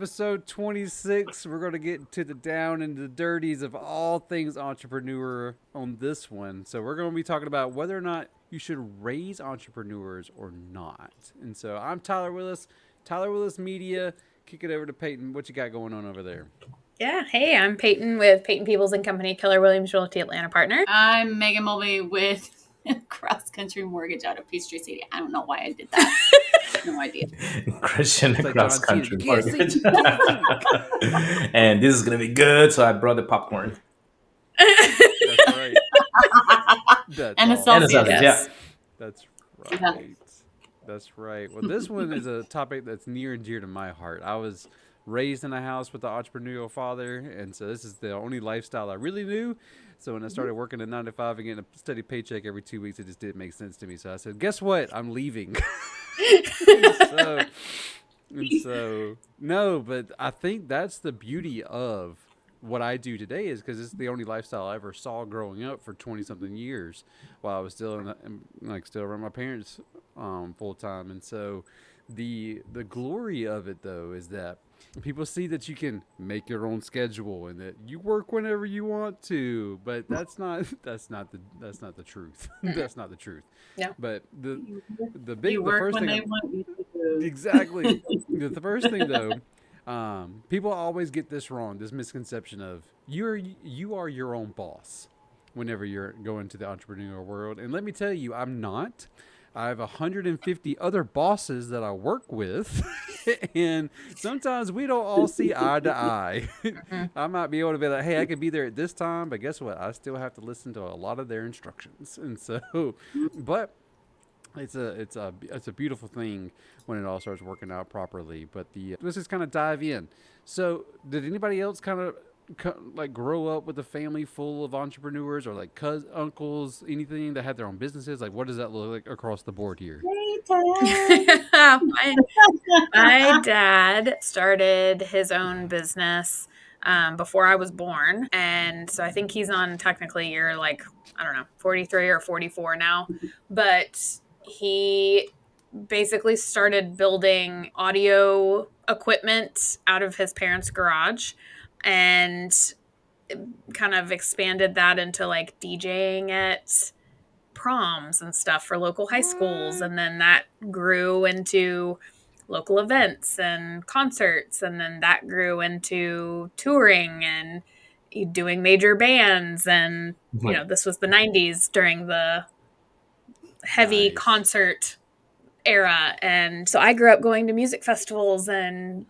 episode 26. We're going to get to the down and the dirties of all things entrepreneur on this one. So we're going to be talking about whether or not you should raise entrepreneurs or not. And so I'm Tyler Willis, Tyler Willis Media. Kick it over to Payton. What you got going on over there? Yeah. Hey, I'm Payton with Payton Peoples and Company, Keller Williams Realty Atlanta partner. I'm Megan Mulvey with CrossCountry Mortgage out of Peachtree City. I don't know why I did that. No idea. Christian It's like CrossCountry John Cena. Mortgage. And this is going to be good, so I brought the popcorn. That's right. That's And a all. Celsius. Yeah. That's right. That's right. Well, this one is a topic that's near and dear to my heart. I was raised in a house with an entrepreneurial father, and so this is the only lifestyle I really knew. So when I started working at 9 to 5 and getting a steady paycheck every 2 weeks, it just didn't make sense to me. So I said, guess what? I'm leaving. No, but I think that's the beauty of what I do today is because it's the only lifestyle I ever saw growing up for 20-something years while I was still still around my parents full time. And so the glory of it, though, is that people see that you can make your own schedule and that you work whenever you want to, but that's not the truth. That's not the truth. No. But the You work first when thing they want you to. exactly. The first thing though, people always get this wrong, this misconception of you are your own boss whenever you're going to the entrepreneurial world. And let me tell you, I'm not. I have 150 other bosses that I work with, and sometimes we don't all see eye to eye. I might be able to be like, hey, I could be there at this time, but guess what? I still have to listen to a lot of their instructions. And so, but it's a beautiful thing when it all starts working out properly. But let's just kind of dive in. So did anybody else kind of like grow up with a family full of entrepreneurs or like cousins, uncles, anything that had their own businesses? Like, what does that look like across the board here? My dad started his own business before I was born. And so I think he's on technically year 43 or 44 now. But he basically started building audio equipment out of his parents' garage and kind of expanded that into like DJing at proms and stuff for local high schools. And then that grew into local events and concerts. And then that grew into touring and doing major bands. And, this was the 90s during the heavy concert era. And so I grew up going to music festivals and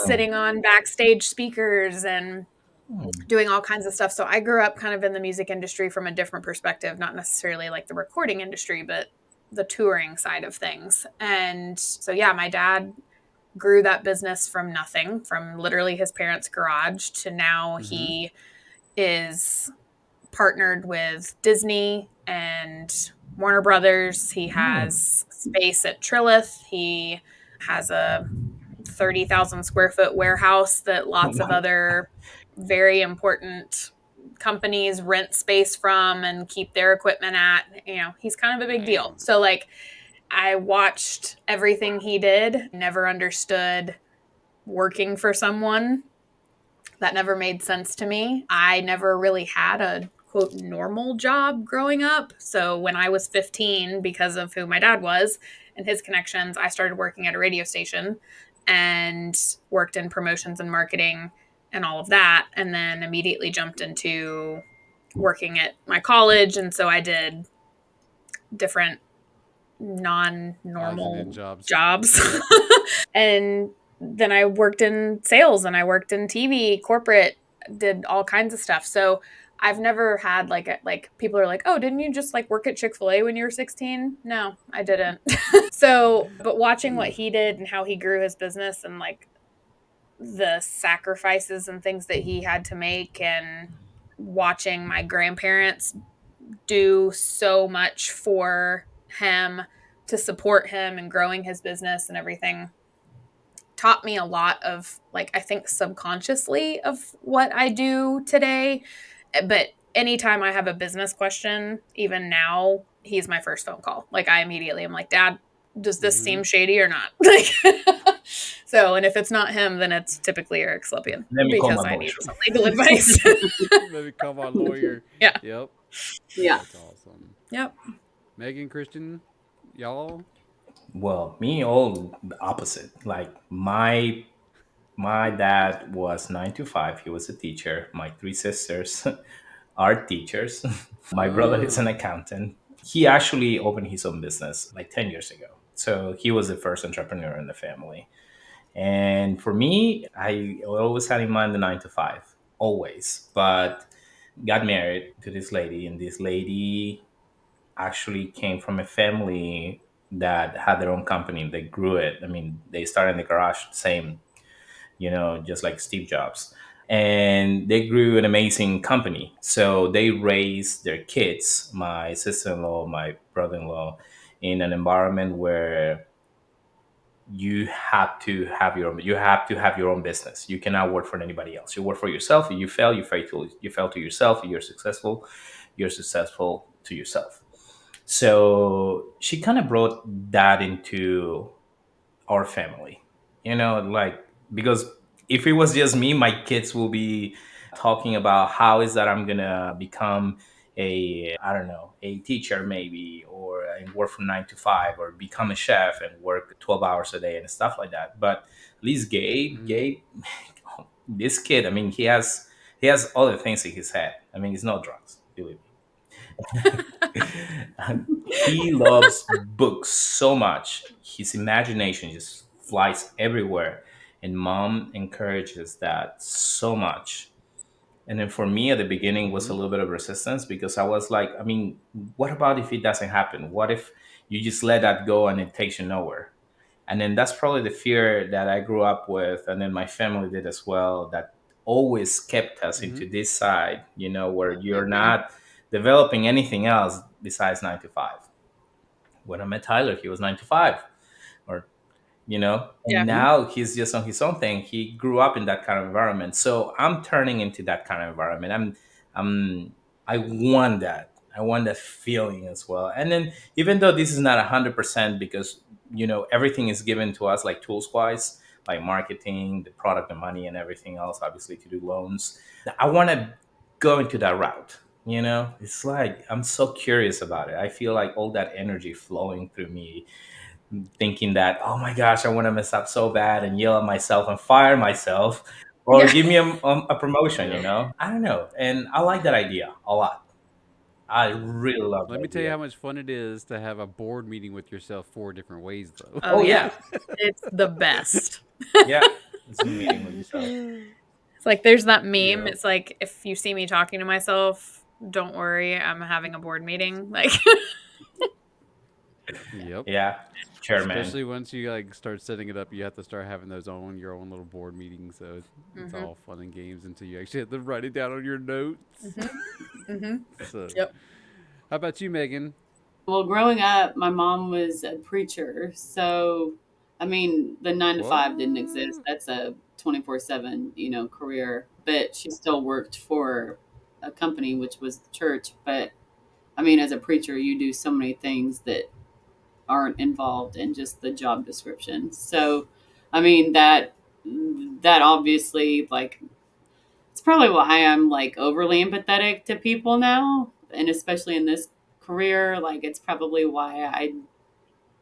sitting on backstage speakers and doing all kinds of stuff. So I grew up kind of in the music industry from a different perspective, not necessarily like the recording industry, but the touring side of things. And so, yeah, my dad grew that business from nothing, from literally his parents' garage to now he is partnered with Disney and Warner Brothers. He has space at Trilith. He has a 30,000 square foot warehouse that lots of other very important companies rent space from and keep their equipment at. He's kind of a big deal. So like I watched everything he did, never understood working for someone. That never made sense to me. I never really had a quote normal job growing up. So when I was 15, because of who my dad was and his connections, I started working at a radio station and worked in promotions and marketing and all of that. And then immediately jumped into working at my college. And so I did different non-normal jobs. And then I worked in sales and I worked in TV, corporate, did all kinds of stuff. So I've never had like people are like, oh, didn't you just like work at Chick-fil-A when you were 16? No, I didn't. But watching what he did and how he grew his business and like the sacrifices and things that he had to make, and watching my grandparents do so much for him to support him and growing his business and everything, taught me a lot of like, I think subconsciously of what I do today. But anytime I have a business question, even now, he's my first phone call. Like I immediately am like, Dad, does this seem shady or not? Like, So, and if it's not him, then it's typically Eric Slepian Let me call because my I lawyer. need some legal advice. Maybe call my lawyer. Yeah. Yep. Yeah. That's awesome. Yep. Megan, Christian, y'all. Well, me all the opposite. Like my dad was 9 to 5. He was a teacher. My three sisters are teachers. My brother is an Oh. accountant. He actually opened his own business like 10 years ago. So he was the first entrepreneur in the family. And for me, I always had in mind the 9 to 5, always. But got married to this lady, and this lady actually came from a family that had their own company. They grew it. I mean, they started in the garage, same, just like Steve Jobs. And they grew an amazing company. So they raised their kids, my sister in law, my brother in law, in an environment where you have to have your own business. You cannot work for anybody else. You work for yourself. If you fail to yourself. If you're successful to yourself. So she kind of brought that into our family, like, because if it was just me, my kids will be talking about how is that I'm gonna become I don't know, a teacher maybe, or and work from 9 to 5, or become a chef and work 12 hours a day and stuff like that. But at least Mm-hmm. Gabe, this kid, I mean, he has other things in his head. I mean, it's not drugs, believe me. He loves books so much. His imagination just flies everywhere. And mom encourages that so much. And then for me at the beginning was Mm-hmm. a little bit of resistance, because I was like, I mean, what about if it doesn't happen? What if you just let that go and it takes you nowhere? And then that's probably the fear that I grew up with, and then my family did as well, that always kept us Mm-hmm. into this side, where you're Mhm. not developing anything else besides 9 to 5. When I met Tyler, he was 9 to 5, or and Yeah. now he's just on his own thing. He grew up in that kind of environment, so I'm turning into that kind of environment. I want that. I want that feeling as well. And then, even though this is not 100%, because everything is given to us, like tools wise, like marketing, the product, the money, and everything else, obviously to do loans, I want to go into that route. It's like I'm so curious about it. I feel like all that energy flowing through me, thinking that, oh my gosh, I want to mess up so bad and yell at myself and fire myself, or Yeah. give me a promotion. Yep. I don't know, and I like that idea a lot. I really love Let that me tell you idea. how much fun it is to have a board meeting with yourself 4 different ways, though. Oh Oh yeah. yeah, It's the best. yeah. Zoom meeting with yourself. It's like there's that meme. Yep. It's like if you see me talking to myself, don't worry, I'm having a board meeting. Like Yep. Yeah, chairman. Especially once you like start setting it up, you have to start having those on your own little board meetings. So it's Mhm. all fun and games until you actually have to write it down on your notes. Mhm. Mhm. So, Yep. how about you, Megan? Well, growing up, my mom was a preacher. So, I mean, the 9 to 5 didn't exist. What? That's a 24/7, career. But she still worked for a company, which was the church. But I mean, as a preacher, you do so many things that aren't involved in just the job description. So, I mean, that obviously, like, it's probably why I'm like overly empathetic to people now, and especially in this career, like it's probably why I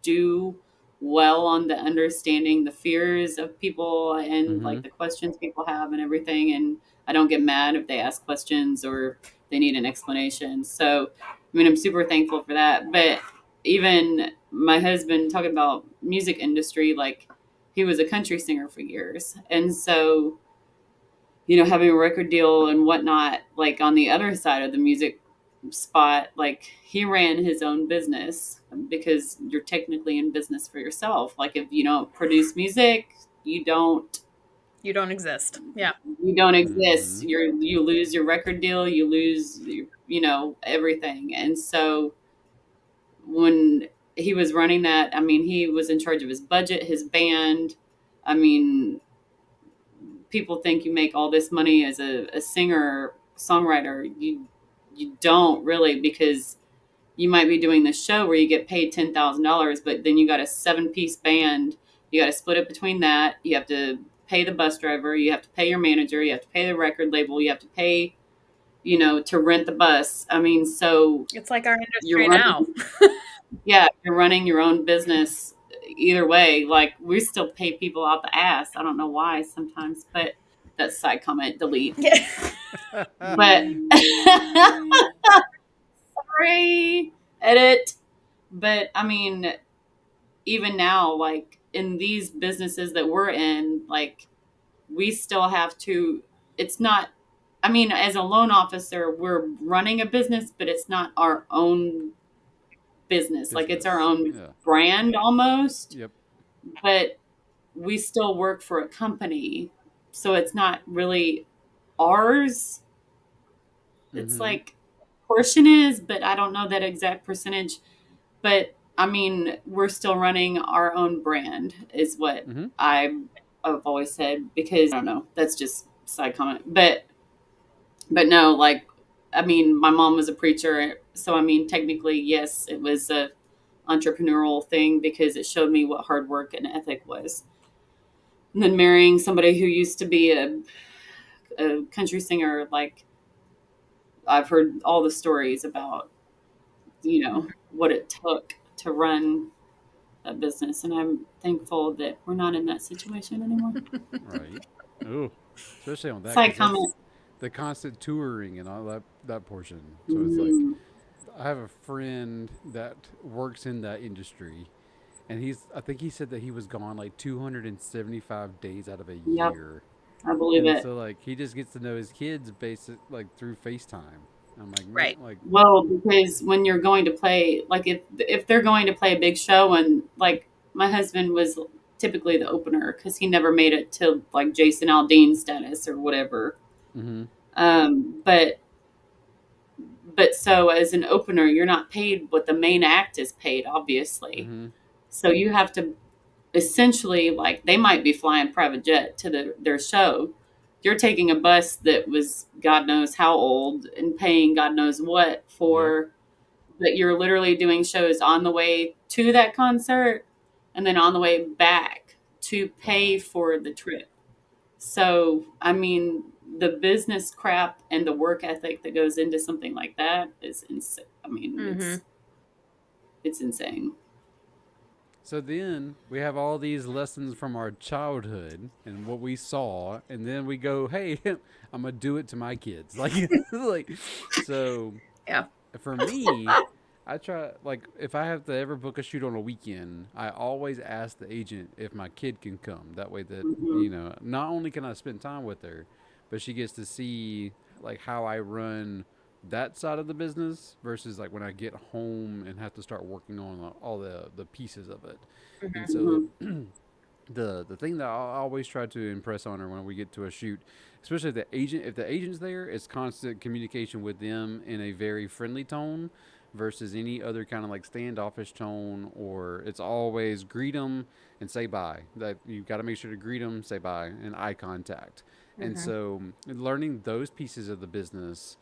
do well on the understanding the fears of people and Mm-hmm. like the questions people have and everything, and I don't get mad if they ask questions or they need an explanation. So, I mean, I'm super thankful for that. But even my husband talking about music industry, like he was a country singer for years, and so having a record deal and whatnot, like on the other side of the music spot, like he ran his own business because you're technically in business for yourself. Like if you don't produce music, you don't You don't exist. Yeah. you don't exist. Mm-hmm. You lose your record deal, you lose everything. And so when he was running that, I mean, he was in charge of his budget, his band. I mean, people think you make all this money as a singer songwriter. You don't really, because you might be doing this show where you get paid $10,000, but then you got a 7-piece band You got to split it between that. You have to pay the bus driver. You have to pay your manager. You have to pay the record label. You have to pay, to rent the bus. I mean, so It's like our you're industry running, now. you're running your own business either way. Like, we still pay people out the ass. I don't know why sometimes, but that's side comment, delete. But sorry, edit. But I mean, even now, like in these businesses that we're in, like we still have to, it's not, I mean, as a loan officer, we're running a business, but it's not our own business. Like, it's our own Yeah. brand almost, Yep. but we still work for a company. So it's not really ours. It's Mhm. like portion is, but I don't know that exact percentage. But I mean, we're still running our own brand, is what Mhm. I've always said, because I don't know, that's just side comment. But no, like, I mean, my mom was a preacher, so I mean, technically, yes, it was a entrepreneurial thing because it showed me what hard work and ethic was. And then marrying somebody who used to be a country singer, like, I've heard all the stories about, what it took to run a business, and I'm thankful that we're not in that situation anymore. Right. Oh, especially on that, Side because that's comment. the constant touring and all that portion. So it's like Mm, I have a friend that works in that industry, and I think he said that he was gone like 275 days out of a yep, year. I believe And it. so like he just gets to know his kids basic like through FaceTime. I'm like, man, Right. like Well, because when you're going to play, like if they're going to play a big show, and like my husband was typically the opener because he never made it to like Jason Aldean status or whatever. mhm. But so as an opener, you're not paid what the main act is paid, obviously. Mhm. So you have to essentially, like, they might be flying private jet to their show. You're taking a bus that was God knows how old and paying God knows what Yep. for, but you're literally doing shows on the way to that concert and then on the way back to pay Wow. for the trip. So, I mean, the business crap and the work ethic that goes into something like that is insane. I mean, Mm-hmm. it's insane. So then we have all these lessons from our childhood and what we saw, and then we go, "Hey, I'm gonna do it to my kids." Like, like, so Yeah. for me, I try like if I have to ever book a shoot on a weekend, I always ask the agent if my kid can come. That way, that Hmm. not only can I spend time with her, but she gets to see like how I run that side of the business versus like when I get home and have to start working on all the pieces of it. And Mm-hmm. so Hmm. the thing that I always try to impress on her when we get to a shoot, especially if the agent's there, it's constant communication with them in a very friendly tone versus any other kind of like standoffish tone, or it's always greet them and say bye. That you got to make sure to greet them, say bye, and eye contact. And Mm-hmm. so learning those pieces of the business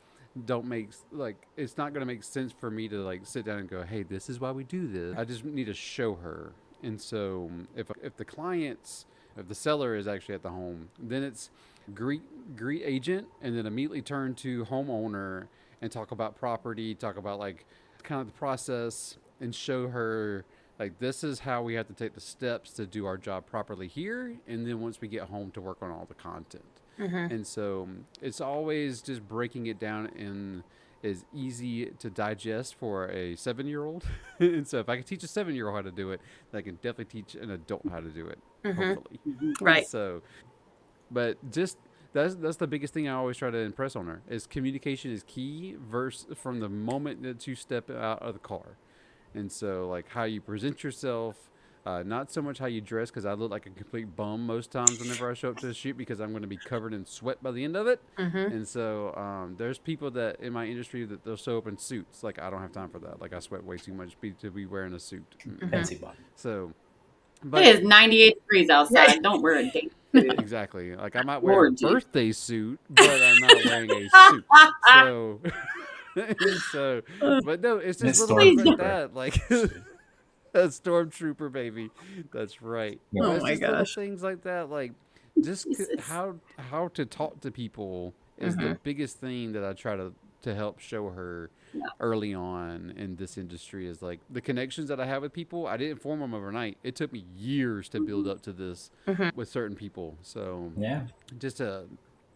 don't make like it's not going to make sense for me to like sit down and go, hey, this is why we do this. I just need to show her. And so if the clients, if the seller is actually at the home, then it's greet agent and then immediately turn to homeowner and talk about property, talk about like kind of the process, and show her like this is how we have to take the steps to do our job properly here, and then once we get home to work on all the content. Mm-hmm. And so it's always just breaking it down in is easy to digest for a 7-year-old. And so if I can teach a 7-year-old how to do it, I can definitely teach an adult how to do it, Mm-hmm. hopefully. Hmm. And Right. so, but just that's the biggest thing I always try to impress on her is communication is key verse from the moment that you step out of the car. And so like how you present yourself, not so much how you dress, because I look like a complete bum most times whenever I show up to the shoot because I'm going to be covered in sweat by the end of it. Mm-hmm. And so there's people that in my industry that they'll show up in suits. Like I don't have time for that. Like I sweat way too much to be wearing a suit. Mm-mm. Mm-hmm. Fancy bun. So, It but is 98 degrees outside. Don't wear a day suit. exactly, like I might wear a Lord Jesus. birthday suit, but I'm not wearing a suit. So, and so, but no, it's An just little things stormtrooper. like that. Like A stormtrooper, baby. That's right. Yeah. But Oh it's my just little gosh. things like that, like just Jesus. how to talk to people is the Hmm. biggest thing that I try to help show her Yeah. early on in this industry. Is like the connections that I have with people. I didn't form them overnight. It took me years to build up to this Hmm. with certain people. So Yeah. just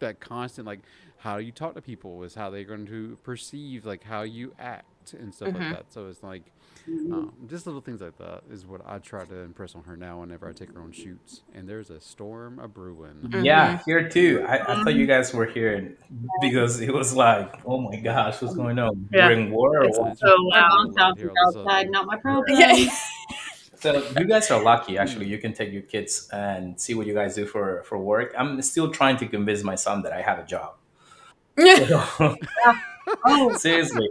that constant, like, how you talk to people is how they're going to perceive like how you act and stuff like Hmm. that. So it's like Mhm. just little things like that is what I try to impress on her now whenever I take her on shoots. And there's a storm a brewing. Hmm. Yeah, here too. I thought you guys were here because it was like, oh my gosh, what's going on? We're Yeah. in war or It's what? It's so My loud. real bounce loud house here is all of a outside, sudden. not my Yeah. problem. So you guys are lucky, actually. You can take your kids and see what you guys do for work. I'm still trying to convince my son that I have a job. So Yeah. Oh, seriously,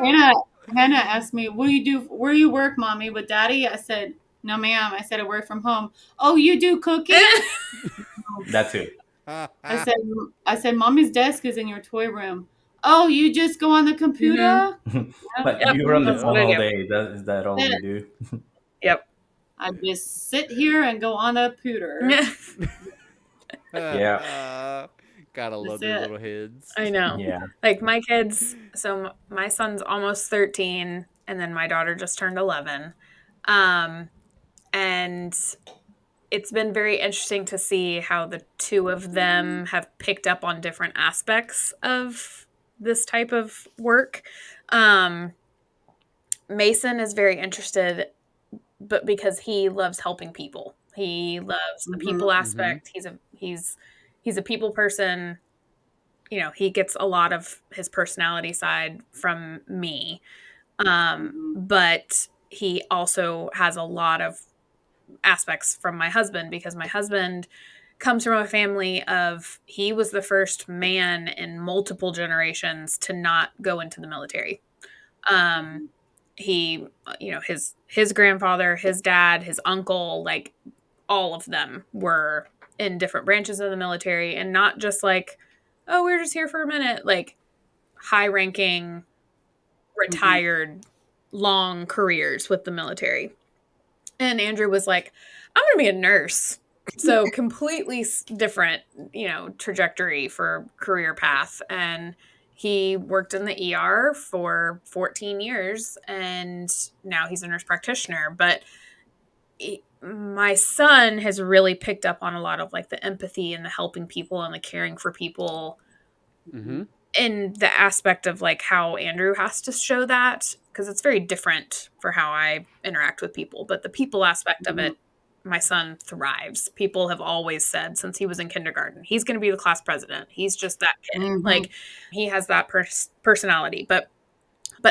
Hannah, Hannah asked me, "What do you do? Where you work, mommy, with daddy?" I said, "No, ma'am." I said, "I work from home." Oh, you do cooking? that too. I said, "I said, mommy's desk is in your toy room." Oh, you just go on the Hmm. computer? Yep. But Yep. you're on the That's what phone I all do. day. Is that all That's you it. do? Yep. I just sit here and go on the computer. Yeah. Yeah, Gotta That's love their it. little heads. I know. yeah. Like my kids, so my son's almost 13 and then my daughter just turned 11. Um, and it's been very interesting to see how the two of them have picked up on different aspects of this type of work. Um, Mason is very interested, but because he loves helping people, he loves the Mm-hmm. people Mm-hmm. aspect. He's a people person. You know, he gets a lot of his personality side from me. Mm-hmm. But he also has a lot of aspects from my husband because my husband comes from a family of he was the first man in multiple generations to not go into the military. Um, he, you know, his grandfather, his dad, his uncle, like all of them were in different branches of the military, and not just like, oh, we're just here for a minute, like high ranking, Mm-hmm. retired, long careers with the military. And Andrew was like, I'm going to be a nurse. So completely different, you know, trajectory for career path. And he worked in the ER for 14 years and now he's a nurse practitioner. But my son has really picked up on a lot of like the empathy and the helping people and the caring for people Mm-hmm. in the aspect of like how Andrew has to show that because it's very different for how I interact with people. But the people aspect of Mm-hmm. it, my son thrives. People have always said since he was in kindergarten, he's going to be the class president. He's just that kid. Mm-hmm. Like he has that personality. But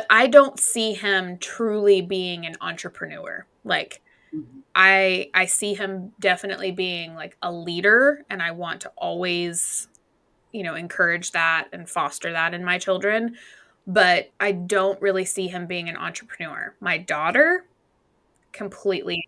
I don't see him truly being an entrepreneur. Like Mm-hmm. I see him definitely being like a leader and I want to always, you know, encourage that and foster that in my children, but I don't really see him being an entrepreneur. My daughter completely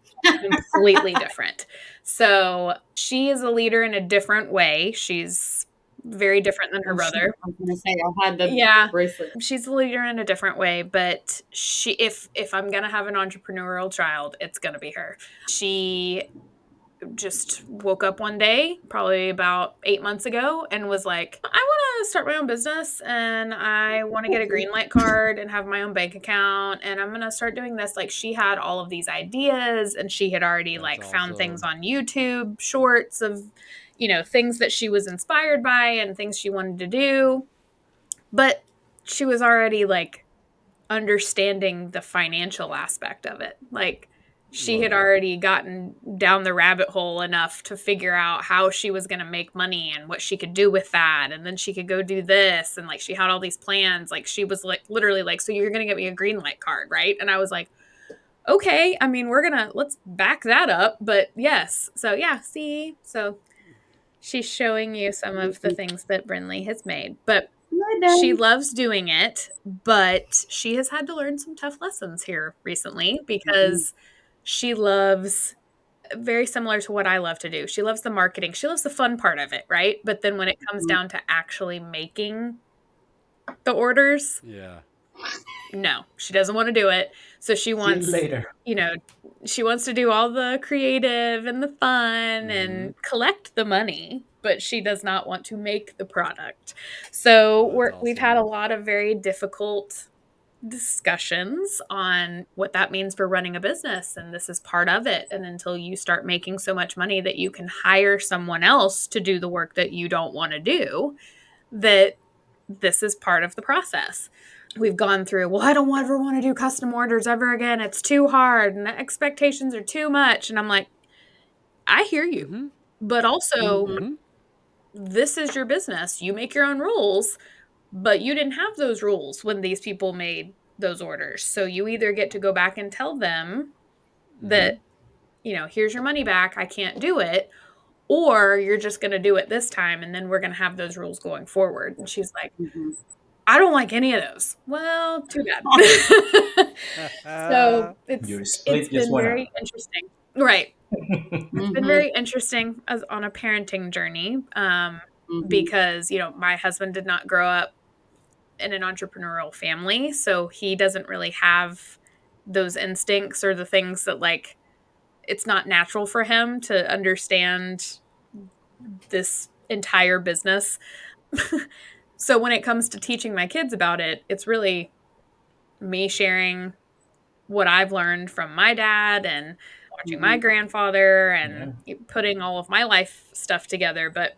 different. So, she is a leader in a different way. She's very different than her Oh, shoot. brother. I was going to say, I had the Yeah, bracelet. she's a leader in a different way, but she if I'm going to have an entrepreneurial child, it's going to be her. She just woke up one day, probably about 8 months ago, and was like, I want to start my own business and I want to get a green light card and have my own bank account. And I'm going to start doing this. Like, she had all of these ideas and she had already That's like found things awesome. on YouTube, shorts of, you know, things that she was inspired by and things she wanted to do. But she was already like understanding the financial aspect of it. Like she Love had it. already gotten down the rabbit hole enough to figure out how she was going to make money and what she could do with that. And then she could go do this. And like she had all these plans. Like she was like literally like, so you're going to get me a green light card, right? And I was like, okay. I mean, let's back that up. But yes. So yeah, see. So she's showing you some of the things that Brinley has made. But My she dad. loves doing it, but she has had to learn some tough lessons here recently Mm-hmm. because she loves very similar to what I love to do. She loves the marketing. She loves the fun part of it, right? But then when it comes down to actually making the orders, Yeah. No, she doesn't want to do it. So she See you wants, later. she wants to do all the creative and the fun Mm-hmm. and collect the money, but she does not want to make the product. So Oh, that's we've had a awesome. lot of very difficult discussions on what that means for running a business, and this is part of it. And until you start making so much money that you can hire someone else to do the work that you don't want to do, that this is part of the process. We've gone through, well, I don't ever want to do custom orders ever again. It's too hard and the expectations are too much. And I'm like, I hear you. Mm-hmm. But also, Mhm. Mm-hmm. this is your business. You make your own rules, but you didn't have those rules when these people made those orders. So you either get to go back and tell them Mm-hmm. that, here's your money back. I can't do it. Or you're just going to do it this time. And then we're going to have those rules going forward. And she's like, Mhm. I don't like any of those. Well, too bad. So Your it's split just been went up. very interesting. Right. It's been Mhm. very interesting as on a parenting journey. Mhm. Because, my husband did not grow up in an entrepreneurial family, so he doesn't really have those instincts or the things that like it's not natural for him to understand this entire business. So when it comes to teaching my kids about it, it's really me sharing what I've learned from my dad and watching my Mhm. grandfather Yeah. and putting all of my life stuff together. But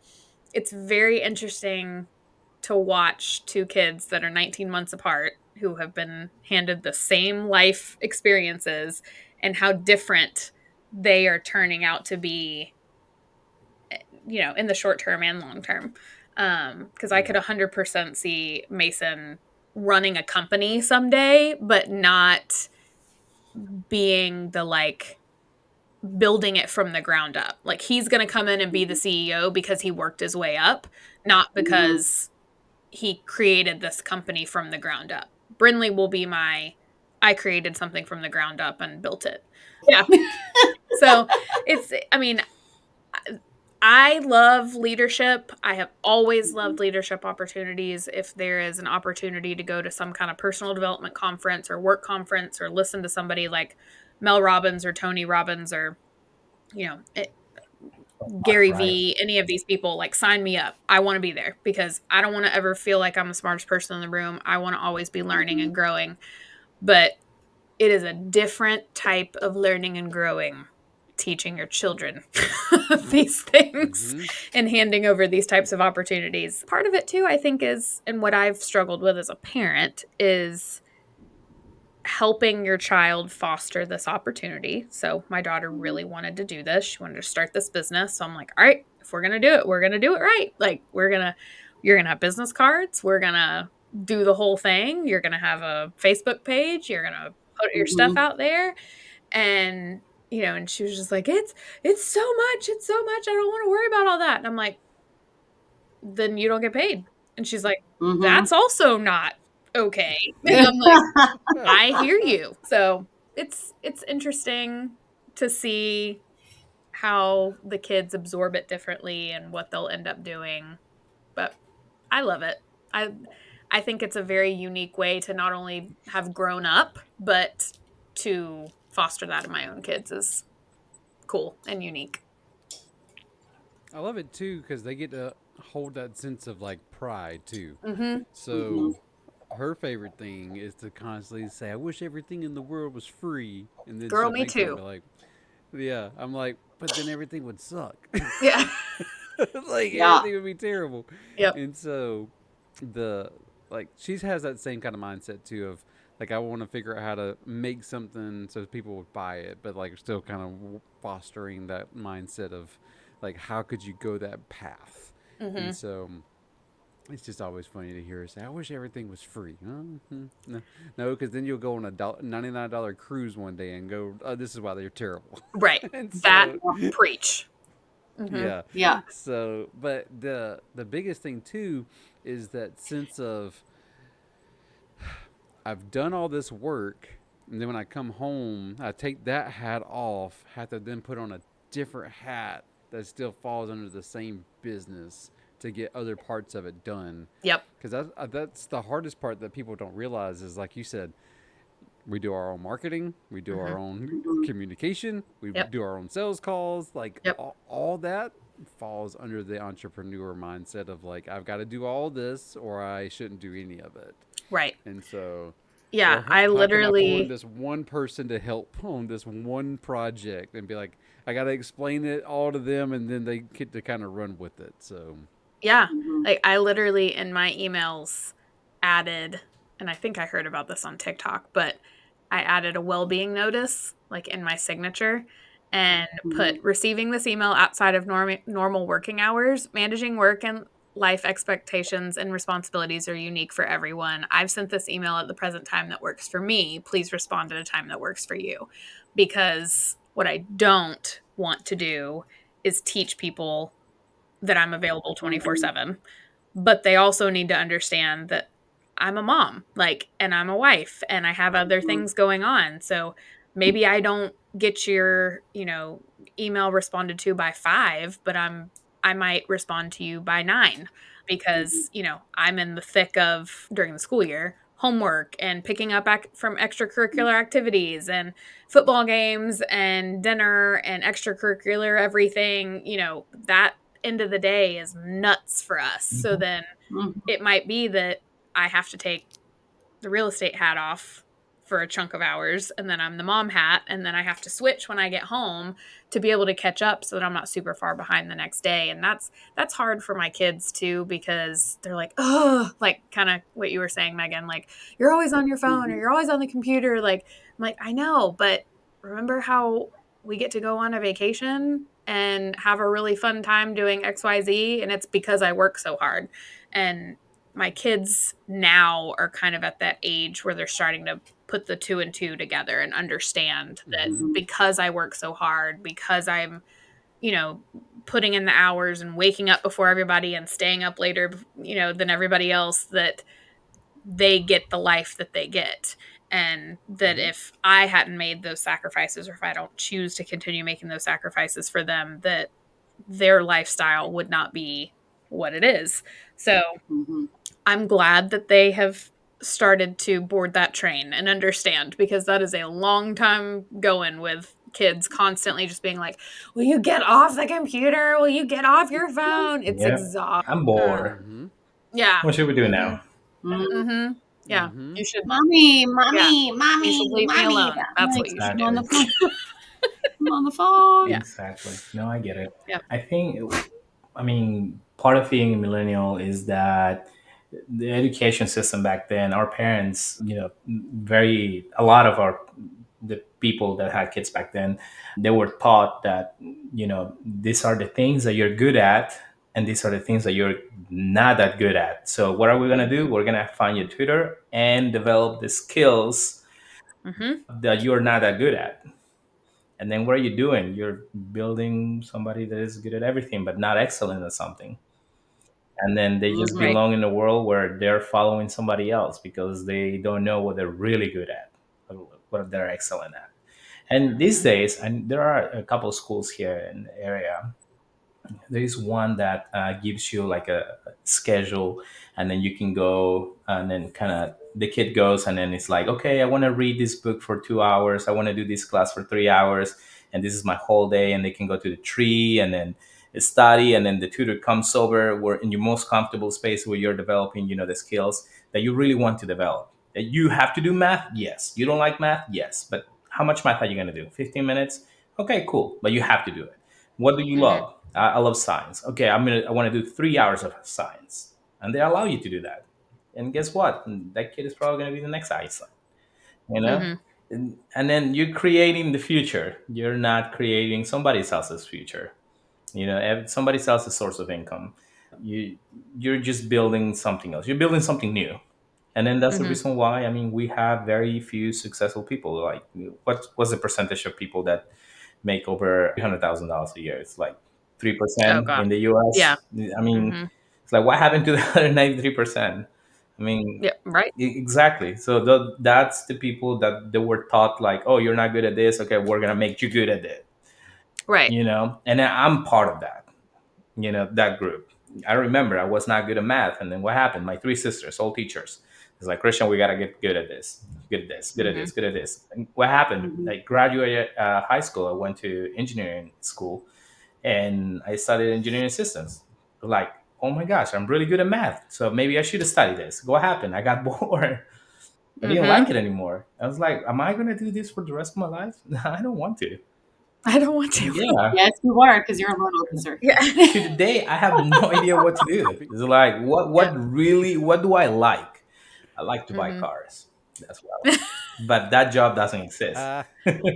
it's very interesting to watch two kids that are 19 months apart who have been handed the same life experiences and how different they are turning out to be, in the short term and long term. Because I could Yeah. 100% see Mason running a company someday, but not being the like building it from the ground up. Like he's going to come in and be the CEO because he worked his way up, not Mhm. because he created this company from the ground up. Brinley will be I created something from the ground up and built it. Yeah. So I mean, I love leadership. I have always loved leadership opportunities. If there is an opportunity to go to some kind of personal development conference or work conference or listen to somebody like Mel Robbins or Tony Robbins or, you know, Gary Right. V, any of these people, like sign me up. I want to be there because I don't want to ever feel like I'm the smartest person in the room. I want to always be learning and growing. But it is a different type of learning and growing, teaching your children these things Mm-hmm. and handing over these types of opportunities. Part of it too, I think, is, and what I've struggled with as a parent is helping your child foster this opportunity. So my daughter really wanted to do this. She wanted to start this business. So I'm like, all right, if we're going to do it, we're going to do it right. Like you're going to have business cards. We're going to do the whole thing. You're going to have a Facebook page. You're going to put your stuff Mhm. out there. And, and she was just like, it's so much. It's so much. I don't want to worry about all that. And I'm like, then you don't get paid. And she's like, Mhm. that's also not okay. And I'm like, I hear you. So it's interesting to see how the kids absorb it differently and what they'll end up doing. But I love it. I I think it's a very unique way to not only have grown up, but to foster that in my own kids is cool and unique. I love it too because they get to hold that sense of like pride too. Mhm. Mhm. So her favorite thing is to constantly say, "I wish everything in the world was free," and then Girl, she'll me make something too. be like, "Yeah." I'm like, "But then everything would suck. Yeah. Like Yeah. everything would be terrible." Yep. And so the like she has that same kind of mindset too of like I want to figure out how to make something so people would buy it, but like still kind of fostering that mindset of like how could you go that path? And Mhm. so it's just always funny to hear her say, "I wish everything was free." No, no, because then you'll go on a $99 cruise one day and go, "Oh, this is why they're terrible." Right. And That so, preach. Mhm. yeah. Yeah. So, but the biggest thing too is that sense of I've done all this work, and then when I come home, I take that hat off, have to then put on a different hat that still falls under the same business to get other parts of it done. Yep. Because that's the hardest part that people don't realize is, like you said, we do our own marketing, we do our own Mhm. communication, we Yep. do our own sales calls. Like Yep. all that falls under the entrepreneur mindset of like, I've got to do all this or I shouldn't do any of it. Right. And so, Yeah. or I how can I pull in literally, this one person to help on this one project and be like, I got to explain it all to them and then they get to kind of run with it. So, yeah, Mhm. like I literally in my emails added, and I think I heard about this on TikTok, but I added a well-being notice like in my signature and put Mhm. receiving this email outside of normal working hours, managing work and life expectations and responsibilities are unique for everyone. I've sent this email at the present time that works for me. Please respond at a time that works for you. Because what I don't want to do is teach people that I'm available Mhm. 24/7. But they also need to understand that I'm a mom, like, and I'm a wife, and I have other Mhm. things going on. So maybe I don't get your, email responded to by 5, but I might respond to you by 9 Mhm. because, I'm in the thick of during the school year homework and picking up from extracurricular activities and football games and dinner and extracurricular everything, that end of the day is nuts for us. So Mhm. then Mhm. it might be that I have to take the real estate hat off for a chunk of hours and then I'm the mom hat and then I have to switch when I get home to be able to catch up so that I'm not super far behind the next day. And that's hard for my kids too because they're like, "Oh, like kind of what you were saying, Megan, like you're always on your phone or Mhm. you're always on the computer." Like I'm like, "I know, but remember how we get to go on a vacation and have a really fun time doing XYZ and it's because I work so hard." And my kids now are kind of at that age where they're starting to put the two and two together and understand that mm-hmm. Mhm. because I work so hard, because I'm, you know, putting in the hours and waking up before everybody and staying up later, than everybody else, that they get the life that they get. And that Mm-hmm. if I hadn't made those sacrifices or if I don't choose to continue making those sacrifices for them, that their lifestyle would not be what it is. So Mhm. I'm glad that they have started to board that train and understand because that is a long time going with kids constantly just being like, "Will you get off the computer? Will you get off your phone?" It's Yep. exhausting. I'm bored. Mm-hmm. Yeah. What should we do Mhm. now? Mhm. Mhm. Yeah. Mm-hmm. You should Mommy, yeah. mommy, You should mommy, leave me mommy. alone. I'm That's like, what you should I'm on do. Exactly. the phone. I'm on the phone. Yeah. Exactly. No, I get it. Yeah. I think, I mean, part of being a millennial is that the education system back then, our parents, a lot of the people that had kids back then, they were taught that, these are the things that you're good at, and these are the things that you're not that good at. So, what are we going to do? We're going to find you a tutor and develop the skills Mhm. that you're not that good at. And then what are you doing? You're building somebody that is good at everything, but not excellent at something. And then they just Mhm. Right. belong in a world where they're following somebody else because they don't know what they're really good at, what they're excellent at. And these Mhm. days, and there are a couple of schools here in the area, there is one that gives you like a schedule, and then you can go and then kind of the kid goes and then it's like, okay, I want to read this book for 2 hours, I want to do this class for 3 hours, and this is my whole day. And they can go to the tree and then study, and then the tutor comes over, where in your most comfortable space where you're developing, the skills that you really want to develop. That you have to do math, yes. You don't like math, yes. But how much math are you going to do? 15 minutes? Okay, cool, but you have to do it. What do you Mhm. love? I love science. Okay, I want to do 3 hours of science, and they allow you to do that. And guess what? That kid is probably going to be the next Einstein. You know, Mhm. and then you're creating the future. You're not creating somebody else's future. Somebody else's source of income. You you're just building something else. You're building something new. And then that's the Mhm. reason why, I mean, we have very few successful people. Like, what's the percentage of people that make over $300,000 a year? It's like Oh 3% god. in the Yeah. US. I mean, Mhm. it's like, what happened to the other 93%? I mean, Yeah, right. exactly. So that's the people that they were taught, like, oh, you're not good at this. Okay, we're going to make you good at it. Right. And then I'm part of that, that group. I remember I was not good at math. And then what happened? My three sisters, all teachers. It's like, Christian, we got to get good at this, good at this, good at Mm-hmm. this, good at this. And what happened? Mhm. I graduated high school. I went to engineering school and I studied engineering systems. Like, oh my gosh, I'm really good at math. So maybe I should have studied this. What happened? I got bored. I didn't Mm-hmm. like it anymore. I was like, am I going to do this for the rest of my life? I don't want to. I don't want to. Yeah. Yes, you are, because you're a loan officer. Yeah. To the day, I have no idea what to do. It's like, what do I like? I like to buy Mm-hmm. cars. That's what I like. But that job doesn't exist. Ah,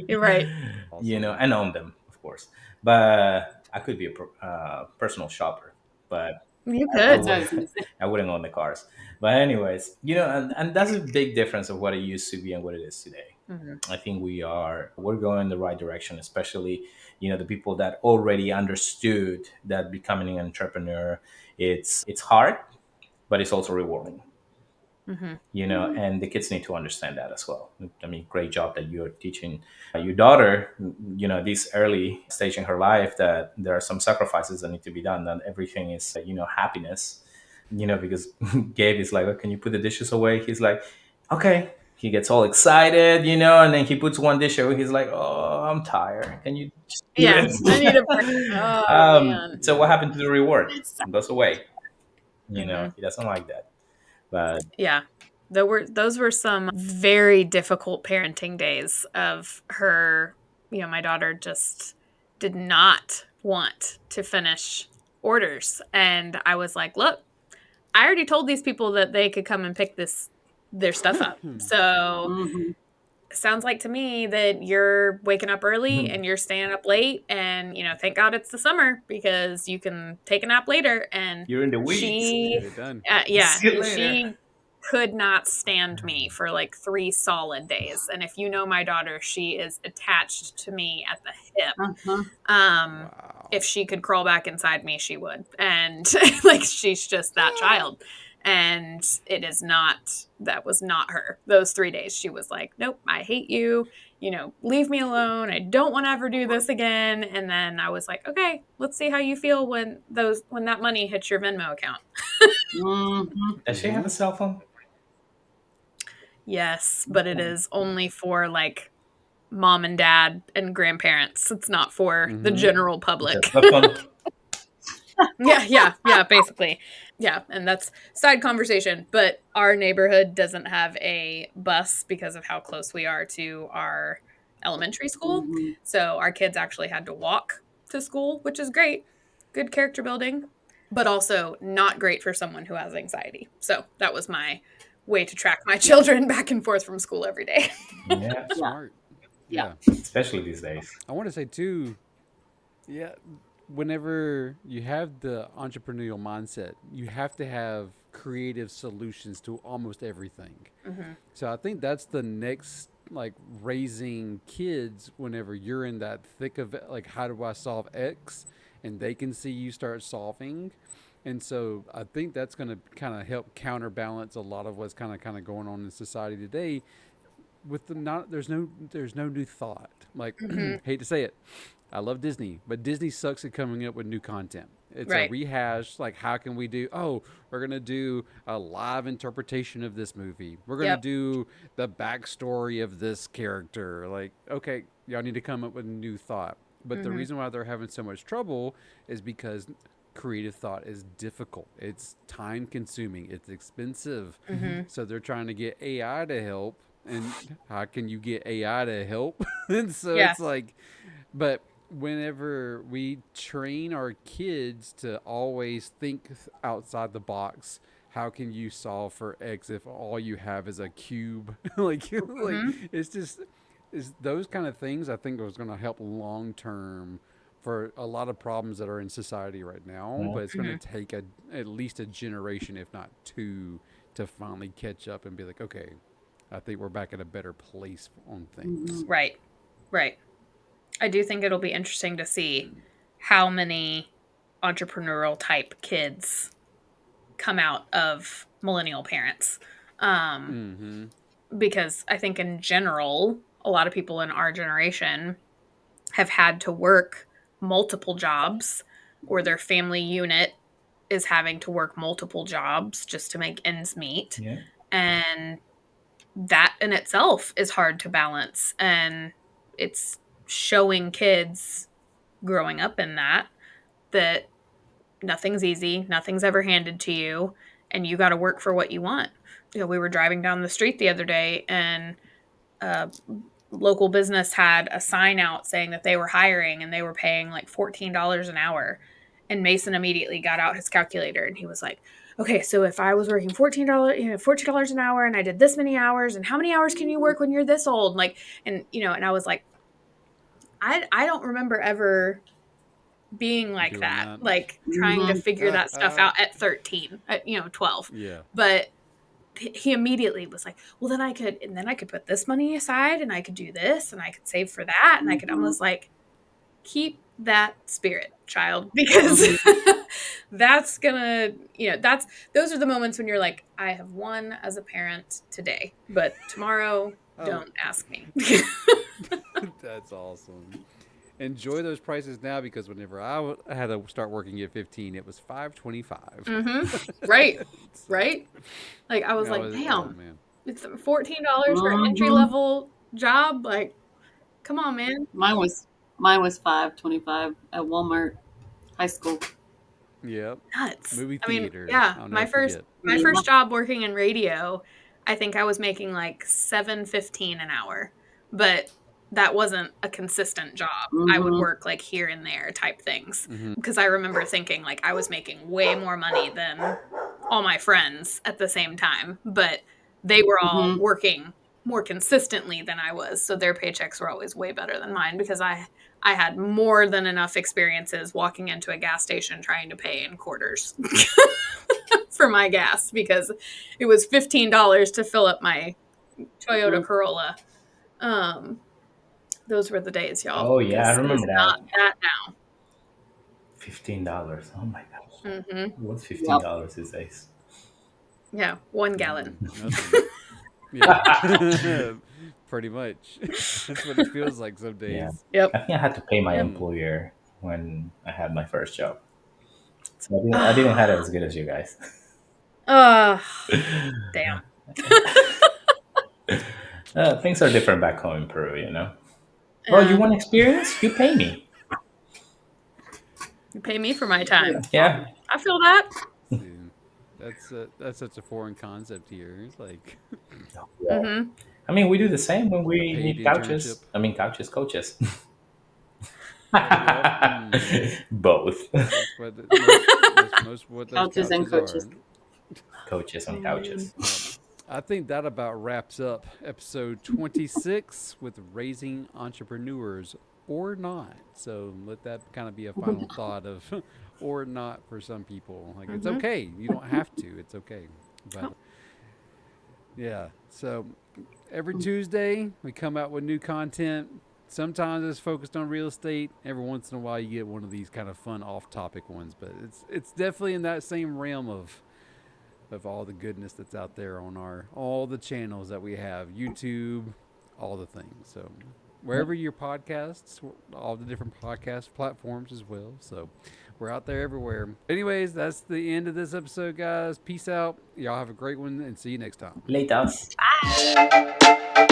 You're right. awesome. And own them, of course. But I could be a personal shopper. But You I That's could. what I was going would to say. I wouldn't own the cars. But anyways, and that's a big difference of what it used to be and what it is today. Mm-hmm. I think we're going in the right direction, especially the people that already understood that becoming an entrepreneur, it's hard, but it's also rewarding. Mm-hmm. Mhm. And the kids need to understand that as well. I mean, great job that you're teaching your daughter, this early stage in her life, that there are some sacrifices that need to be done. Not everything is, happiness, because Gabe is like, oh, can you put the dishes away? He's like, okay. He gets all excited, and then he puts one dish away. He's like, oh, I'm tired. Can you just do Yeah. I need a break. it? Oh man. So what Yeah. happened to the reward? It's It goes away. Mm-hmm. He doesn't like that. But Yeah. Those were some very difficult parenting days of her. My daughter just did not want to finish orders. And I was like, look, I already told these people that they could come and pick their stuff up. So Mhm. it sounds like to me that you're waking up early and you're staying up late, and thank God it's the summer because you can take a nap later. And you're in the weeds. she Get it done. yeah, See you later. she could not stand me for like 3 solid days. And if you know my daughter, she is attached to me at the hip. Uh-huh. Wow. If she could crawl back inside me, she would. And like she's just that child. And that was not her. Those 3 days, she was like, nope, I hate you. Leave me alone. I don't want to ever do this again. And then I was like, okay, let's see how you feel when that money hits your Venmo account. Mhm. Does she have a cell phone? Yes, but it is only for like mom and dad and grandparents. It's not for the general public. Just for fun. Yeah, basically. Yeah, and that's side conversation, but our neighborhood doesn't have a bus because of how close we are to our elementary school. Mhm. So our kids actually had to walk to school, which is great. Good character building, but also not great for someone who has anxiety. So that was my way to track my children back and forth from school every day. Yeah, Yeah. Smart. Yeah. Yeah. especially these days. I want to say too, yeah, whenever you have the entrepreneurial mindset, you have to have creative solutions to almost everything. Mm-hmm. So I think that's the next, like, raising kids whenever you're in that thick of it, like, how do I solve X, and they can see you start solving. And so I think that's going to kind of help counterbalance a lot of what's kind of going on in society today with the not there's no new thought. Like, Mm-hmm. hate to say it, I love Disney, but Disney sucks at coming up with new content. It's a Right. rehash. Like, how can we do? Oh, we're gonna do a live interpretation of this movie. We're gonna Yep. do the backstory of this character. Like, okay, y'all need to come up with a new thought. But the Mm-hmm. reason why they're having so much trouble is because creative thought is difficult. It's time consuming. It's expensive. Mm-hmm. So they're trying to get AI to help. And how can you get AI to help? And so Yeah. it's like, but whenever we train our kids to always think outside the box, how can you solve for X if all you have is a cube? like, Mm-hmm. it's just, it's those kind of things I think was going to help long term for a lot of problems that are in society right now. But it's going to Mm-hmm. take at least a generation, if not two, to finally catch up and be like, okay, I think we're back in a better place on things. Mhm. Right. Right. I do think it'll be interesting to see how many entrepreneurial type kids come out of millennial parents. Mm-hmm. Because I think in general, a lot of people in our generation have had to work multiple jobs, or their family unit is having to work multiple jobs just to make ends meet. Yeah. And that in itself is hard to balance. And it's showing kids growing up in that nothing's easy, nothing's ever handed to you, and you got to work for what you want. We were driving down the street the other day, and a local business had a sign out saying that they were hiring and they were paying like $14 an hour. And Mason immediately got out his calculator and he was like, okay, so if I was working $14 an hour and I did this many hours, and how many hours can you work when you're this old? Like, and I was like, I don't remember ever being like Doing that, that. like trying to Mhm. figure that stuff out at 13, at 12. Yeah. But he immediately was like, well, then I could put this money aside and I could do this and I could save for that. And I could almost like keep that spirit, child, because that's gonna, those are the moments when you're like, I have won as a parent today, but tomorrow, don't ask me. That's awesome. Enjoy those prices now, because whenever I had to start working at 15, it was $5.25. Mm-hmm. Right. Right. Like I was I like, was- damn, oh, man. it's $14 for an entry level job. Like, come on, man. Mine was $5.25 at Walmart High School. Yep. Nuts. Movie I mean, theater. yeah, I'll my never first forget. job working in radio, I think I was making like $7.15 an hour, but that wasn't a consistent job. I would work like here and there type things, because I remember thinking like I was making way more money than all my friends at the same time, but they were all working more consistently than I was, so their paychecks were always way better than mine, because I had more than enough experiences walking into a gas station trying to pay in quarters for my gas, because it was $15 to fill up my Toyota Corolla. Those were the days, y'all. Oh yeah, I 'cause it is remember that. not that now. $15. Oh my gosh. Mm-hmm. What's $15 these days? Yeah, 1 gallon. Nothing. Yeah. Pretty much. That's what it feels like some days. Yeah. Yep. I think I had to pay my Yep. employer when I had my first job. So I didn't have it as good as you guys. Damn. Things are different back home in Peru, you know. Bro, you want experience? You pay me. You pay me for my time. Yeah. I feel that. See, that's such a foreign concept here. It's like Mm-hmm. I mean, we do the same when we paid need couches. internship. I mean, couches, coaches. Both. That's what those Couches and coaches. are. Coaches and couches. I think that about wraps up episode 26 with raising entrepreneurs or not. So let that kind of be a final thought of or not for some people. Like it's okay. You don't have to. It's okay. But yeah. So every Tuesday we come out with new content. Sometimes it's focused on real estate. Every once in a while you get one of these kind of fun off-topic ones, but it's definitely in that same realm of all the goodness that's out there on all the channels that we have, YouTube, all the things. So wherever your podcasts, all the different podcast platforms as well. So we're out there everywhere. Anyways, that's the end of this episode, guys. Peace out. Y'all have a great one and see you next time. Later. Bye.